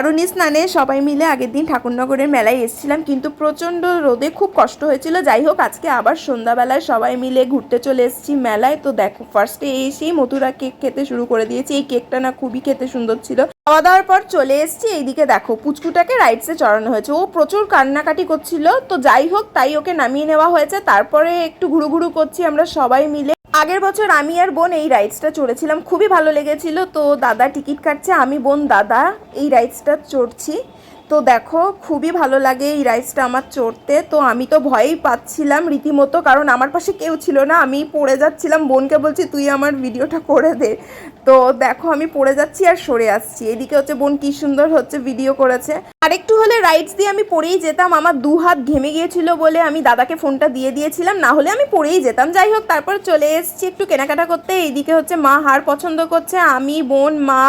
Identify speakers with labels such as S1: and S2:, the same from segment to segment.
S1: কারণী স্নানে সবাই মিলে আগের দিন ঠাকুরনগরের মেলায় এসেছিলাম, কিন্তু প্রচণ্ড রোদে খুব কষ্ট হয়েছিল। যাই হোক, আজকে আবার সন্ধ্যাবেলায় সবাই মিলে ঘুরতে চলে এসেছি মেলায়। তো দেখো, ফার্স্টে এসেই মথুরা কেক খেতে শুরু করে দিয়েছি। এই কেকটা না খুবই খেতে সুন্দর ছিল। খাওয়া দাওয়ার পর চলে এসেছি এইদিকে। দেখো, পুচকুটাকে রাইডসে চড়ানো হয়েছে। ও প্রচুর কান্নাকাটি করছিল। তো যাই হোক, তাই ওকে নামিয়ে নেওয়া হয়েছে। তারপরে একটু ঘুরু ঘুরু করছি আমরা সবাই মিলে। আগের বছর আমি আর বোন এই রাইডসটা চড়েছিলাম, খুবই ভালো লেগেছিল। তো দাদা টিকিট কাটছে, আমি বোন দাদা এই রাইডসটা চড়ছি। তো দেখো, খুবই ভালো লাগে এই রাইডসটা আমার চড়তে। তো আমি তো ভয়ই পাচ্ছিলাম রীতিমতো, কারণ আমার পাশে কেউ ছিল না, আমি পড়ে যাচ্ছিলাম। বোনকে বলছি তুই আমার ভিডিওটা করে দে। তো দেখো, আমি পড়ে যাচ্ছি আর সরে আসছি। এদিকে হচ্ছে বোন কি সুন্দর হচ্ছে ভিডিও করেছে। আর একটু হলে রাইডস দিয়ে আমি পড়েই যেতাম। আমার দু হাত ঘেমে গিয়েছিল বলে আমি দাদাকে ফোনটা দিয়ে দিয়েছিলাম, না হলে আমি পড়েই যেতাম। যাই হোক, তারপর চলে এসেছি একটু কেনাকাটা করতে। এইদিকে হচ্ছে মা হার পছন্দ করছে, আমি বোন মা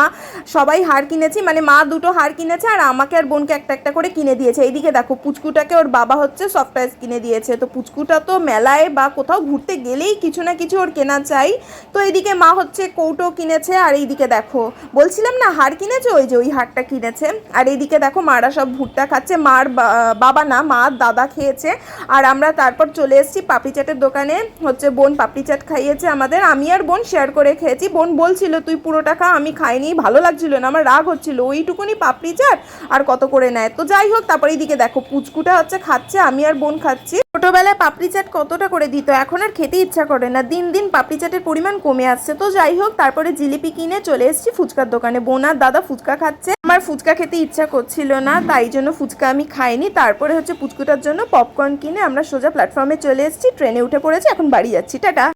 S1: সবাই হার কিনেছি। মানে মা দুটো হার কিনেছে আর আমাকে আর বোনকে একটা একটা করে কিনে দিয়েছে। এইদিকে দেখো, পুচকুটাকে ওর বাবা হচ্ছে সফট টয়েস কিনে দিয়েছে। তো পুচকুটা তো মেলায় বা কোথাও ঘুরতে গেলেই কিছু না কিছু ওর কেনা চাই। তো এইদিকে মা হচ্ছে কৌটো কিনেছে। আর এইদিকে দেখো, বলছিলাম না হার কিনেছে, ওই যে ওই হারটা কিনেছে। আর এইদিকে দেখো, মারা সব ভুট্টা খাচ্ছে। মার বাবা না, মা দাদা খেয়েছে। আর আমরা তারপর চলে এসেছি পাপড়ি চাটের দোকানে। হচ্ছে বোন পাপড়ি চাট খাইয়েছে আমাদের, আমি আর বোন শেয়ার করে খেয়েছি। বোন বলছিল তুই পুরোটা খা, আমি খাইনি, ভালো লাগছিল না, আমার রাগ হচ্ছিল। ওইটুকুনি পাপড়ি চাট আর কত করে নেয়। তো যাই হোক, তারপর এইদিকে দেখো পুচকুটা হচ্ছে খাচ্ছে, আমি আর বোন খাচ্ছি। ছোটোবেলায় পাপড়ি চাট কতটা করে দিত, এখন আর খেতে ইচ্ছা করে না। দিন দিন পাপড়ি চাটের পরিমাণ কমে আসছে। তো যাই হোক, তারপরে জিলিপি কিনে চলে এসেছি ফুচকার দোকানে। বোন আর দাদা ফুচকা খাচ্ছে। আমার ফুচকা খেতে ইচ্ছা করছিল না, তাই জন্য ফুচকা আমি খাইনি। তারপরে হচ্ছে পুচকুটার জন্য পপকর্ন কিনে আমরা সোজা প্ল্যাটফর্মে চলে এসেছি, ট্রেনে উঠে পড়েছি, এখন বাড়ি যাচ্ছি। টাটা।